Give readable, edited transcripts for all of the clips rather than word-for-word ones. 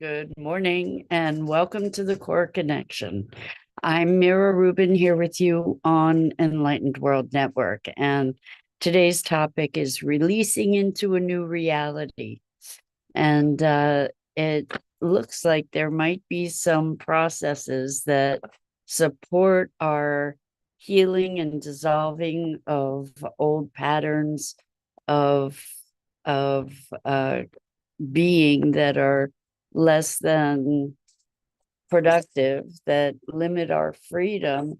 Good morning and welcome to the Core Connection. I'm Mira Rubin here with you on Enlightened World Network, and today's topic is releasing into a new reality. And it looks like there might be some processes that support our healing and dissolving of old patterns of of being that are less than productive, that limit our freedom.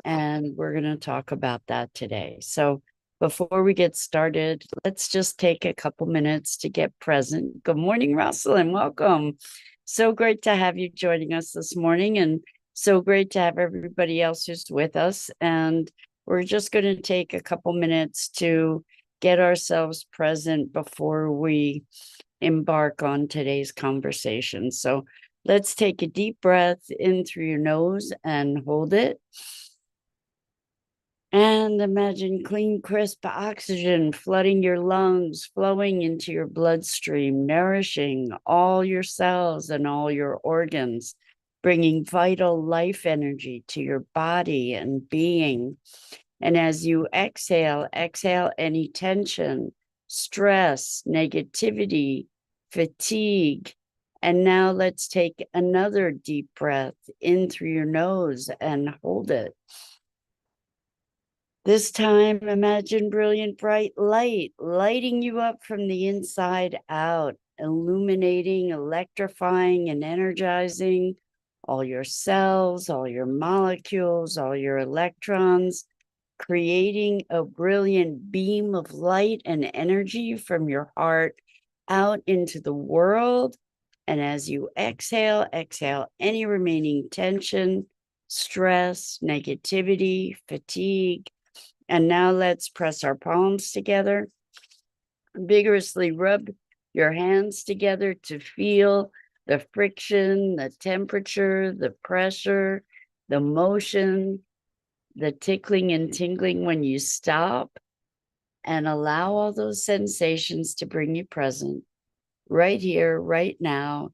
And we're going to talk about that today. So, before we get started, let's just take a couple minutes to get present. Good morning, Russell, and welcome. So great to have you joining us this morning, and so great to have everybody else who's with us. And we're just going to take a couple minutes to get ourselves present before we embark on today's conversation. So let's take a deep breath in through your nose and hold it. And imagine clean, crisp oxygen flooding your lungs, flowing into your bloodstream, nourishing all your cells and all your organs, bringing vital life energy to your body and being. And as you exhale any tension, stress, negativity, fatigue. And now let's take another deep breath in through your nose and hold it. This time, imagine brilliant, bright light lighting you up from the inside out, illuminating, electrifying, and energizing all your cells, all your molecules, all your electrons, creating a brilliant beam of light and energy from your heart out into the world. And as you exhale any remaining tension, stress, negativity, fatigue. And now let's press our palms together, vigorously rub your hands together to feel the friction, the temperature, the pressure, the motion, the tickling and tingling when you stop, and allow all those sensations to bring you present right here, right now,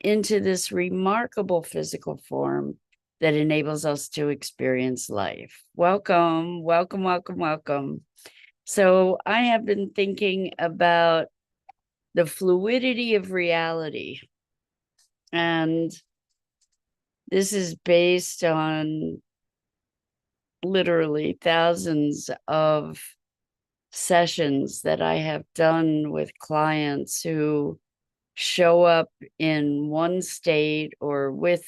into this remarkable physical form that enables us to experience life. Welcome, welcome, welcome, welcome. So I have been thinking about the fluidity of reality. And this is based on literally thousands of sessions that I have done with clients who show up in one state or with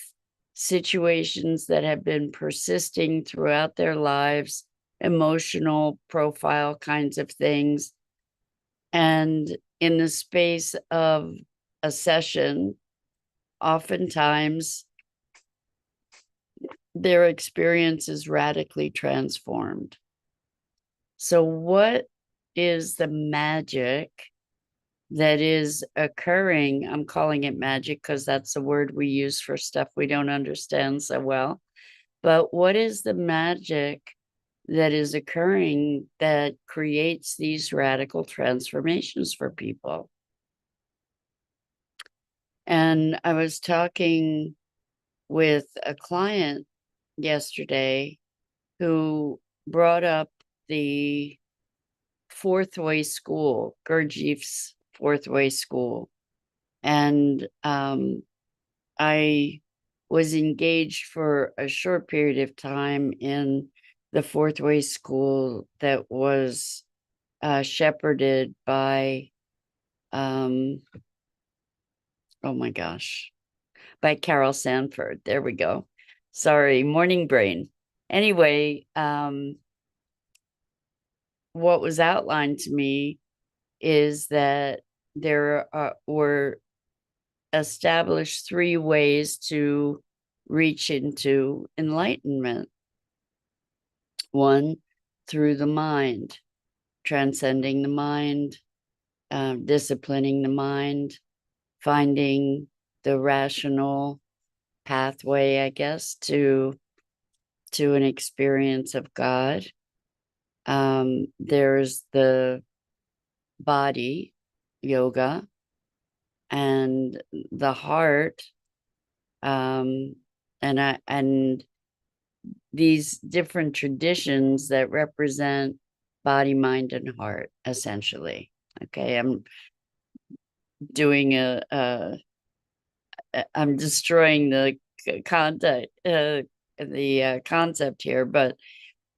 situations that have been persisting throughout their lives, emotional profile kinds of things. And in the space of a session, oftentimes their experience is radically transformed. So, what is the magic that is occurring? I'm calling it magic because that's the word we use for stuff we don't understand so well. But what is the magic that is occurring that creates these radical transformations for people? And I was talking with a client yesterday who brought up the fourth way school, Gurdjieff's fourth way school. And I was engaged for a short period of time in the fourth way school that was shepherded by, oh my gosh, by Carol Sanford. There we go. Sorry, morning brain. Anyway, what was outlined to me is that there were established three ways to reach into enlightenment. One, through the mind, transcending the mind, disciplining the mind, finding the rational pathway, I guess, to an experience of God. There's the body yoga, and the heart, and these different traditions that represent body, mind, and heart, essentially. Okay, I'm doing I'm destroying the content, the concept here, but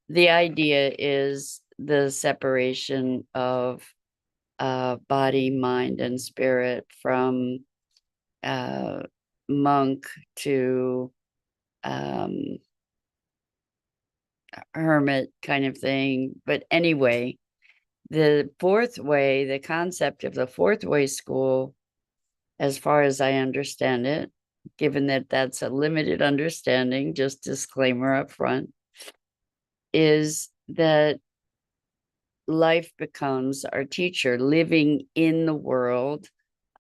the idea is the separation of body, mind, and spirit, from monk to hermit kind of thing. But anyway, the fourth way, the concept of the fourth way school, as far as I understand it, given that that's a limited understanding, just disclaimer up front, is that life becomes our teacher, living in the world,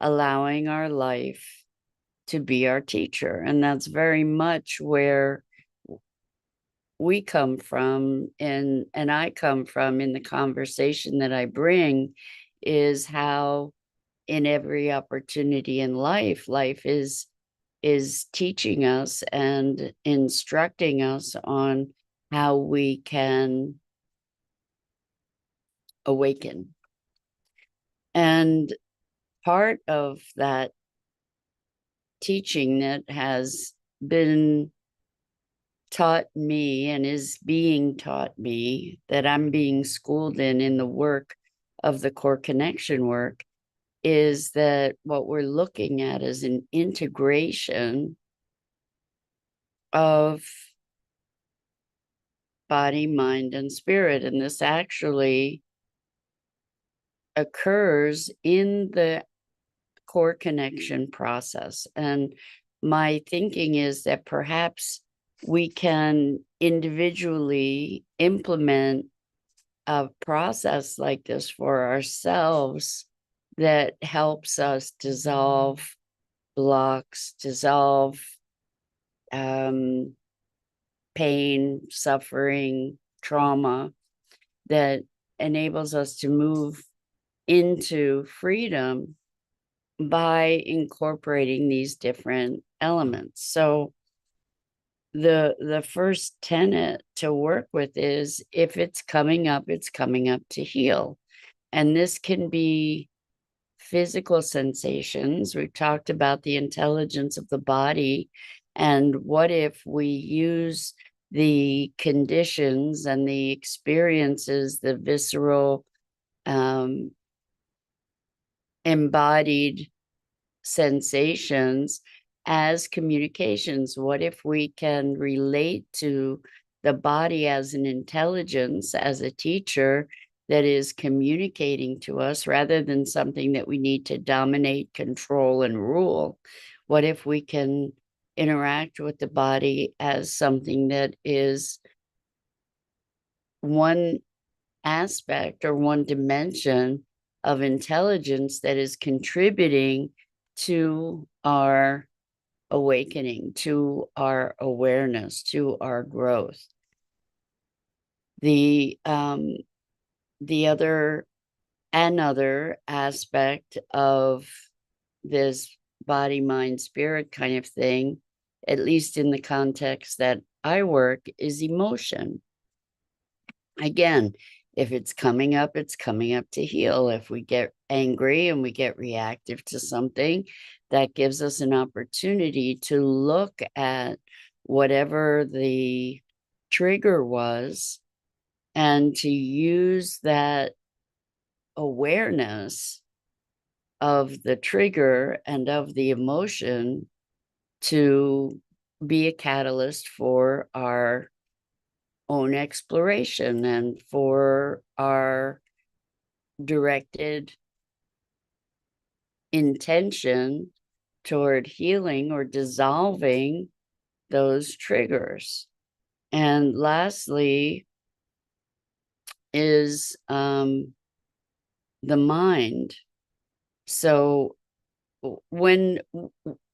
allowing our life to be our teacher. And that's very much where we come from, and I come from in the conversation that I bring, is how in every opportunity in life, life is teaching us and instructing us on how we can awaken. And part of that teaching that has been taught me and is being taught me, that I'm being schooled in the work of the core connection work, is that what we're looking at is an integration of body, mind, and spirit. And this actually occurs in the core connection process. And my thinking is that perhaps we can individually implement a process like this for ourselves that helps us dissolve blocks, dissolve pain, suffering, trauma, that enables us to move into freedom by incorporating these different elements. So the first tenet to work with is, if it's coming up to heal. And this can be physical sensations. We've talked about the intelligence of the body, and what if we use the conditions and the experiences, the visceral, embodied sensations, as communications? What if we can relate to the body as an intelligence, as a teacher that is communicating to us, rather than something that we need to dominate, control, and rule? What if we can interact with the body as something that is one aspect or one dimension of intelligence that is contributing to our awakening, to our awareness, to our growth? The another aspect of this body, mind, spirit kind of thing, at least in the context that I work, is emotion. Again, if it's coming up to heal. If we get angry and we get reactive to something, that gives us an opportunity to look at whatever the trigger was, and to use that awareness of the trigger and of the emotion to be a catalyst for our own exploration and for our directed intention toward healing or dissolving those triggers. And lastly is the mind. So when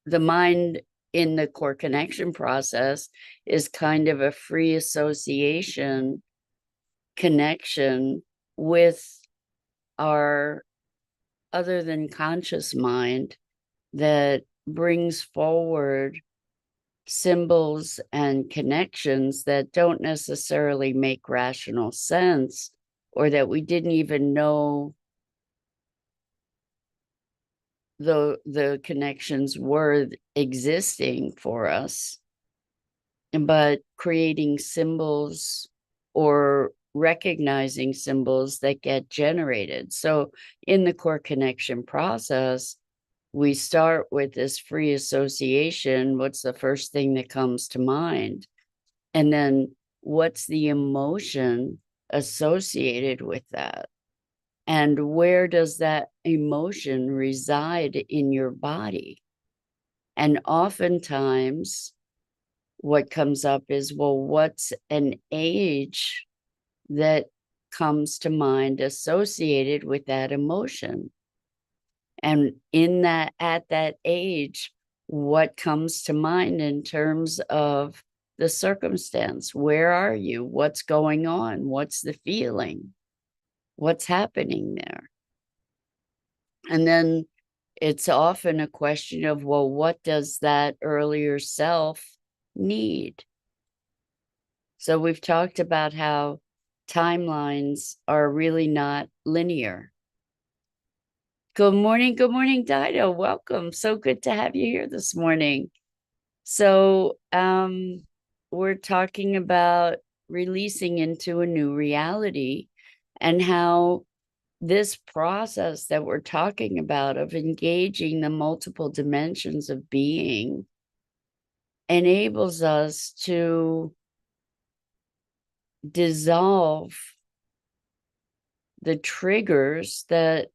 the mind in the core connection process is kind of a free association connection with our other than conscious mind, that brings forward symbols and connections that don't necessarily make rational sense, or that we didn't even know the connections were existing for us, but creating symbols or recognizing symbols that get generated. So in the core connection process, we start with this free association. What's the first thing that comes to mind? And then what's the emotion associated with that? And where does that emotion reside in your body? And oftentimes, what comes up is, well, what's an age that comes to mind associated with that emotion? And in that, at that age, what comes to mind in terms of the circumstance? Where are you? What's going on? What's the feeling? What's happening there? And then it's often a question of, well, what does that earlier self need? So we've talked about how timelines are really not linear. Good morning, Dido. Welcome. So good to have you here this morning. So we're talking about releasing into a new reality, and how this process that we're talking about of engaging the multiple dimensions of being enables us to dissolve the triggers that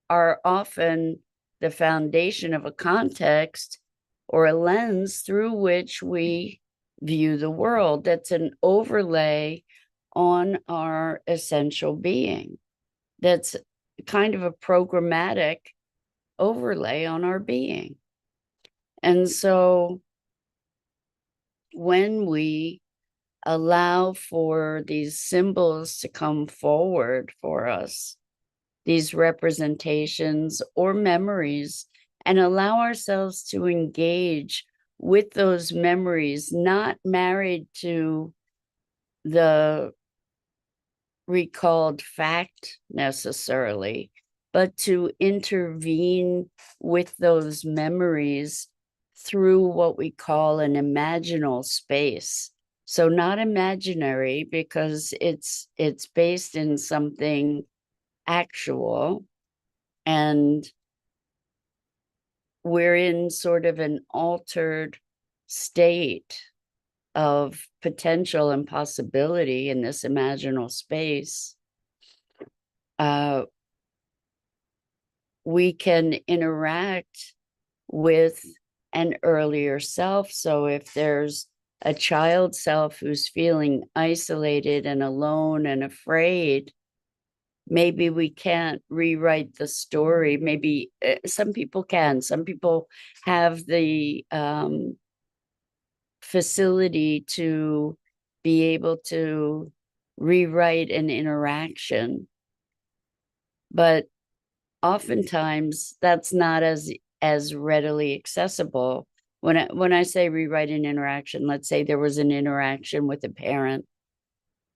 are often the foundation of a context or a lens through which we view the world. That's an overlay on our essential being. That's kind of a programmatic overlay on our being. And so when we allow for these symbols to come forward for us, these representations or memories, and allow ourselves to engage with those memories, not married to the recalled fact necessarily, but to intervene with those memories through what we call an imaginal space. So not imaginary, because it's based in something actual, and we're in sort of an altered state of potential and possibility in this imaginal space. We can interact with an earlier self. So if there's a child self who's feeling isolated and alone and afraid, maybe we can't rewrite the story. Maybe some people can. Some people have the facility to be able to rewrite an interaction. But oftentimes that's not as readily accessible. When I say rewrite an interaction, let's say there was an interaction with a parent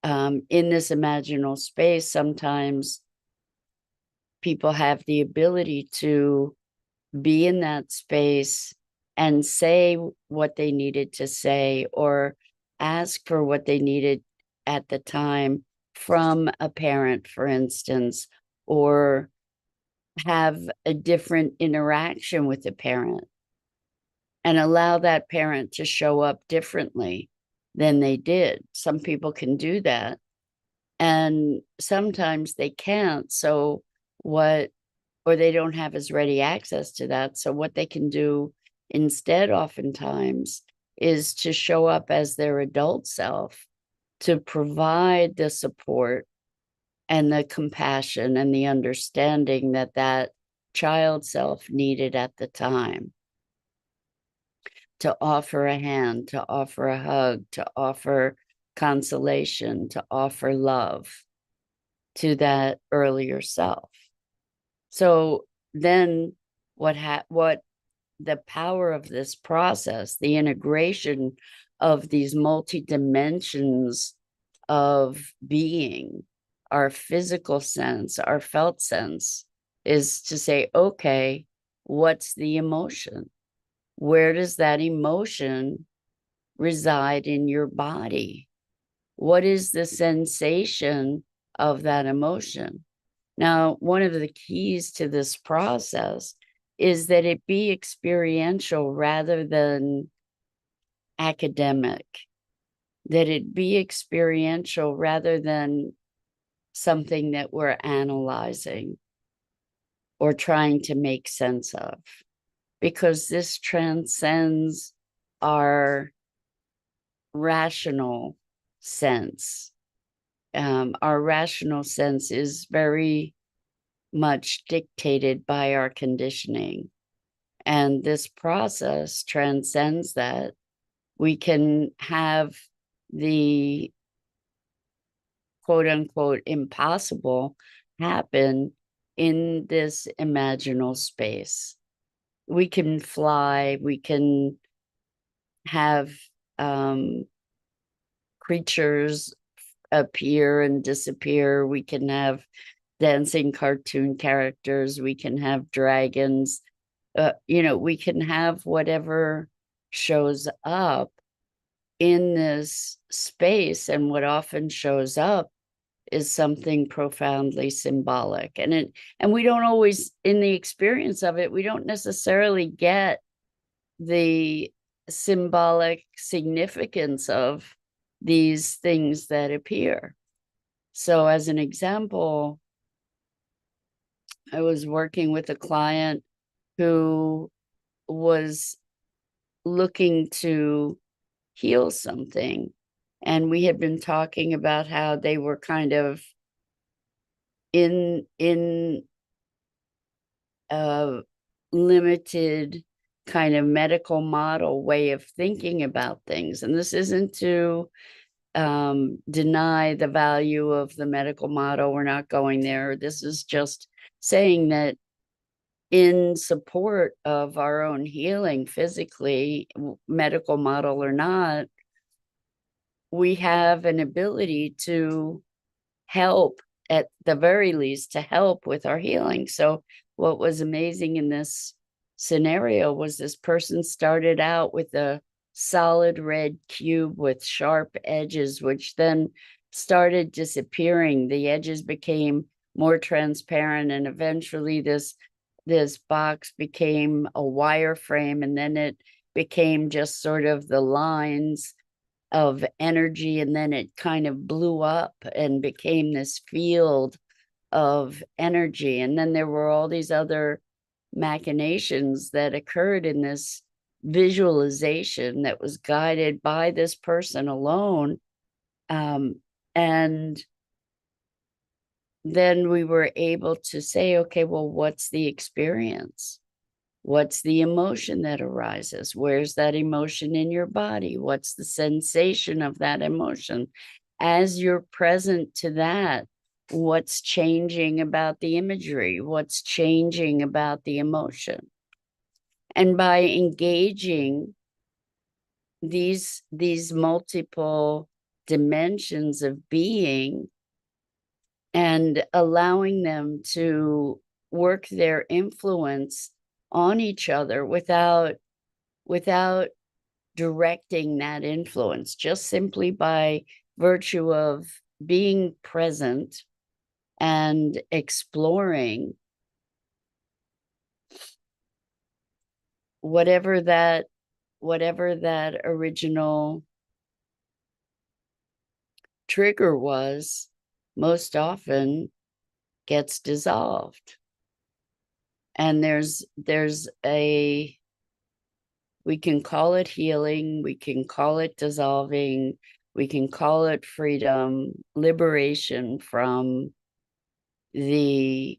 in this imaginal space. Sometimes people have the ability to be in that space and say what they needed to say, or ask for what they needed at the time from a parent, for instance, or have a different interaction with the parent and allow that parent to show up differently than they did. Some people can do that, and sometimes they can't. So or they don't have as ready access to that. So what they can do instead, oftentimes, is to show up as their adult self, to provide the support and the compassion and the understanding that that child self needed at the time, to offer a hand, to offer a hug, to offer consolation, to offer love to that earlier self. So then what the power of this process, the integration of these multi dimensions of being, our physical sense, our felt sense, is to say, okay, what's the emotion? Where does that emotion reside in your body? What is the sensation of that emotion? Now, one of the keys to this process is that it be experiential rather than academic, that it be experiential rather than something that we're analyzing or trying to make sense of, because this transcends our rational sense. Our rational sense is very much dictated by our conditioning. And this process transcends that. We can have the quote unquote impossible happen in this imaginal space. We can fly, we can have creatures appear and disappear, we can have dancing cartoon characters, we can have dragons, we can have whatever shows up in this space. And what often shows up is something profoundly symbolic. And we don't always, in the experience of it, we don't necessarily get the symbolic significance of these things that appear. So as an example, I was working with a client who was looking to heal something. And we had been talking about how they were kind of in a limited kind of medical model way of thinking about things. And this isn't to deny the value of the medical model. We're not going there. This is just saying that in support of our own healing physically, medical model or not, we have an ability to help, at the very least, to help with our healing. So what was amazing in this scenario was this person started out with a solid red cube with sharp edges, which then started disappearing. The edges became more transparent, and eventually this box became a wireframe, and then it became just sort of the lines of energy, and then it kind of blew up and became this field of energy. And then there were all these other machinations that occurred in this visualization that was guided by this person alone. And then we were able to say, okay, well, what's the experience? What's the emotion that arises? Where's that emotion in your body? What's the sensation of that emotion? As you're present to that, what's changing about the imagery? What's changing about the emotion? And by engaging these multiple dimensions of being and allowing them to work their influence on each other without directing that influence, just simply by virtue of being present and exploring whatever that original trigger was, most often gets dissolved. And we can call it healing, we can call it dissolving, we can call it freedom, liberation from the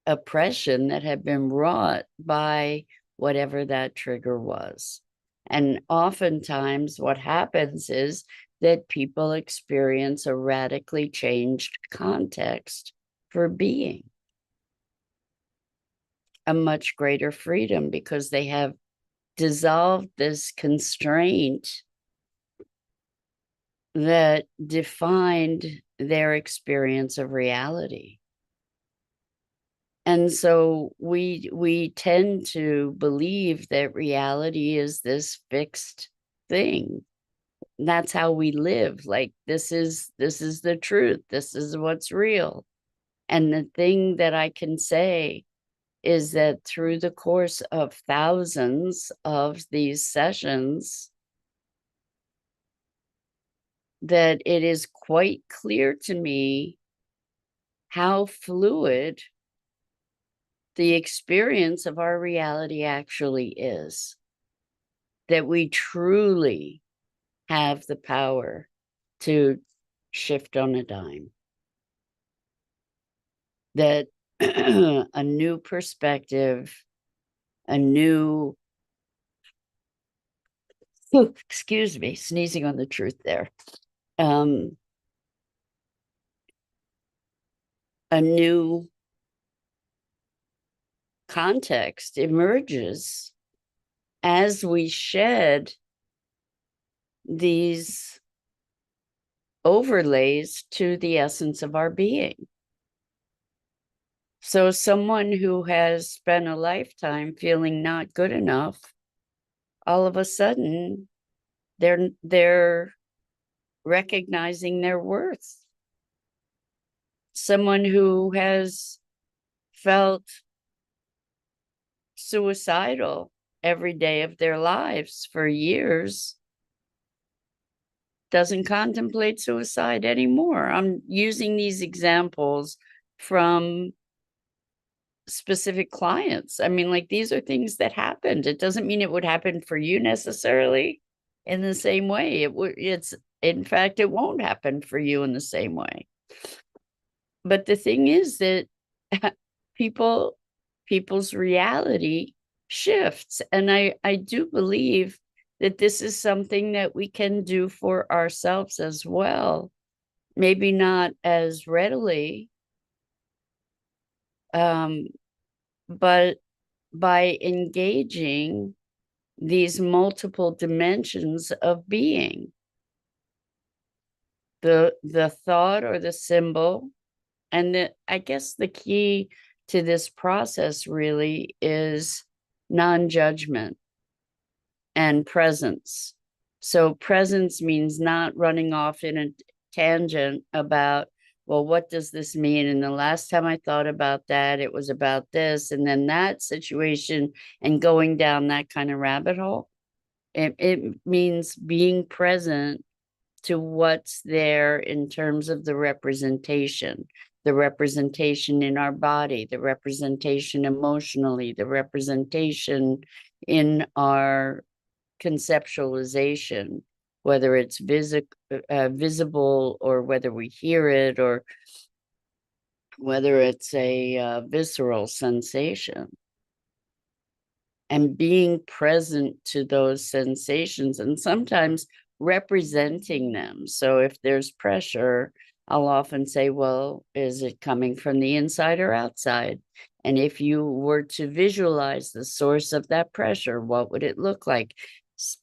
oppression that had been wrought by whatever that trigger was. And oftentimes what happens is that people experience a radically changed context for being. a much greater freedom because they have dissolved this constraint that defined their experience of reality. And so we tend to believe that reality is this fixed thing. That's how we live. Like this is the truth. This is what's real. And the thing that I can say is that through the course of thousands of these sessions, that it is quite clear to me how fluid the experience of our reality actually is. That we truly have the power to shift on a dime. That a new perspective, a new, excuse me, sneezing on the truth there. A new context emerges as we shed these overlays to the essence of our being. So someone who has spent a lifetime feeling not good enough, all of a sudden they're recognizing their worth. Someone who has felt suicidal every day of their lives for years doesn't contemplate suicide anymore. I'm using these examples from specific clients. I mean, like, these are things that happened. It doesn't mean it would happen for you necessarily in the same way. In fact, it won't happen for you in the same way. But the thing is that people's reality shifts. And I do believe that this is something that we can do for ourselves as well. Maybe not as readily, but by engaging these multiple dimensions of being. The thought or the symbol, and I guess the key to this process really is non-judgment and presence. So presence means not running off in a tangent about, well, what does this mean? And the last time I thought about that, it was about this, and then that situation, and going down that kind of rabbit hole. It means being present to what's there in terms of the representation in our body, the representation emotionally, the representation in our conceptualization, whether it's visible or whether we hear it or whether it's a visceral sensation. And being present to those sensations and sometimes representing them. So if there's pressure, I'll often say, well, is it coming from the inside or outside? And if you were to visualize the source of that pressure, what would it look like?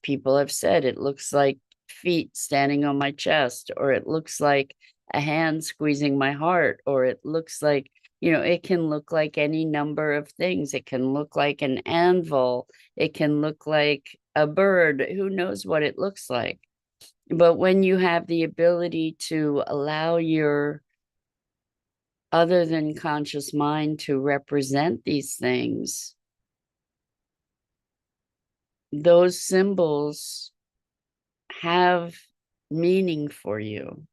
People have said it looks like feet standing on my chest, or it looks like a hand squeezing my heart, or it looks like, it can look like any number of things. It can look like an anvil. It can look like a bird. Who knows what it looks like? But when you have the ability to allow your other than conscious mind to represent these things, those symbols have meaning for you.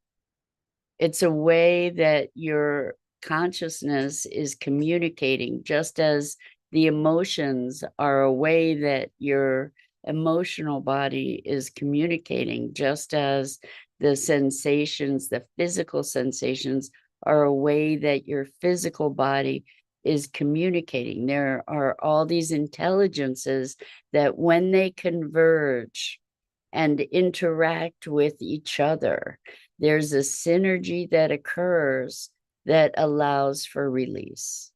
It's a way that your consciousness is communicating, just as the emotions are a way that your emotional body is communicating, just as the sensations, the physical sensations, are a way that your physical body is communicating. There are all these intelligences that when they converge and interact with each other, there's a synergy that occurs that allows for release.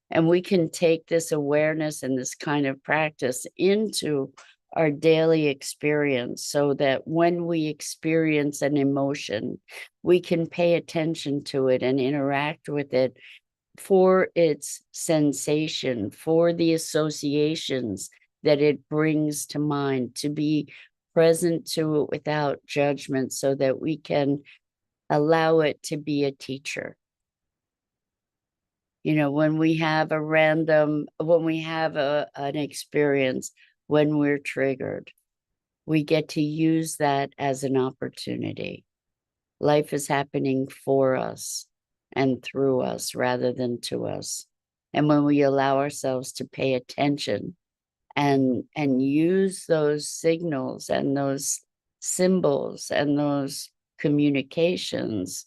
And we can take this awareness and this kind of practice into our daily experience so that when we experience an emotion, we can pay attention to it and interact with it for its sensation, for the associations that it brings to mind, to be present to it without judgment so that we can allow it to be a teacher. You know, when we have an experience, when we're triggered, we get to use that as an opportunity. Life is happening for us and through us rather than to us. And when we allow ourselves to pay attention and use those signals and those symbols and those communications,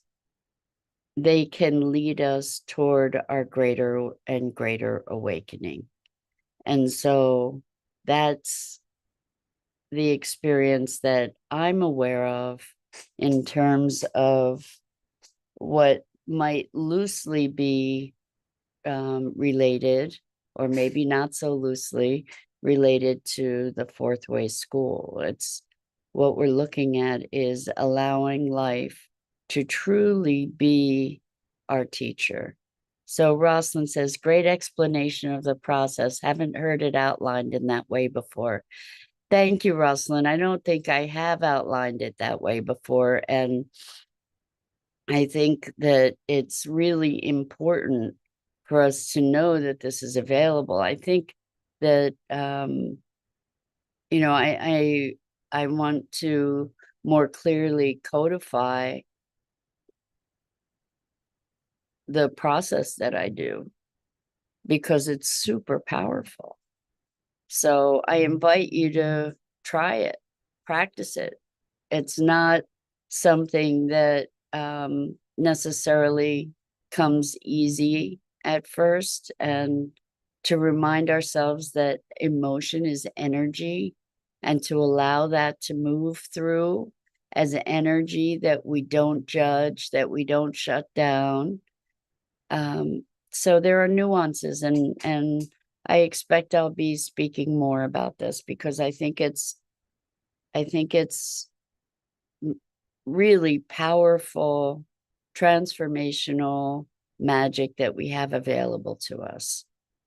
they can lead us toward our greater and greater awakening. And so that's the experience that I'm aware of in terms of what might loosely be related, or maybe not so loosely related, to the fourth way school. It's what we're looking at is allowing life to truly be our teacher. So Rosalind says, great explanation of the process. Haven't heard it outlined in that way before. Thank you, Rosalind. I don't think I have outlined it that way before. And I think that it's really important for us to know that this is available. I think that, you know, I want to more clearly codify the process that I do because it's super powerful. So I invite you to try it, practice it. It's not something that necessarily comes easy at first, and to remind ourselves that emotion is energy and to allow that to move through as energy that we don't judge, that we don't shut down. So there are nuances, and I expect I'll be speaking more about this because I think it's really powerful, transformational magic that we have available to us.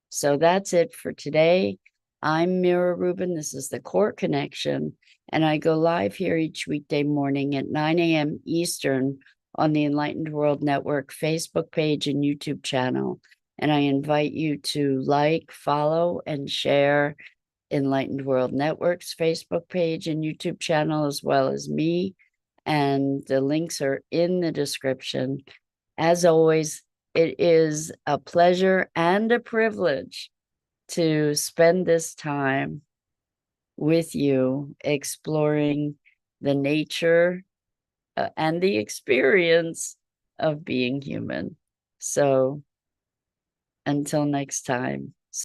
So that's it for today. I'm Mira Rubin. This is the Core Connection, and I go live here each weekday morning at 9 a.m. Eastern on the Enlightened World Network Facebook page and YouTube channel. And I invite you to like, follow, and share Enlightened World Network's Facebook page and YouTube channel, as well as me. And the links are in the description. As always, it is a pleasure and a privilege to spend this time with you exploring the nature and the experience of being human. So until next time.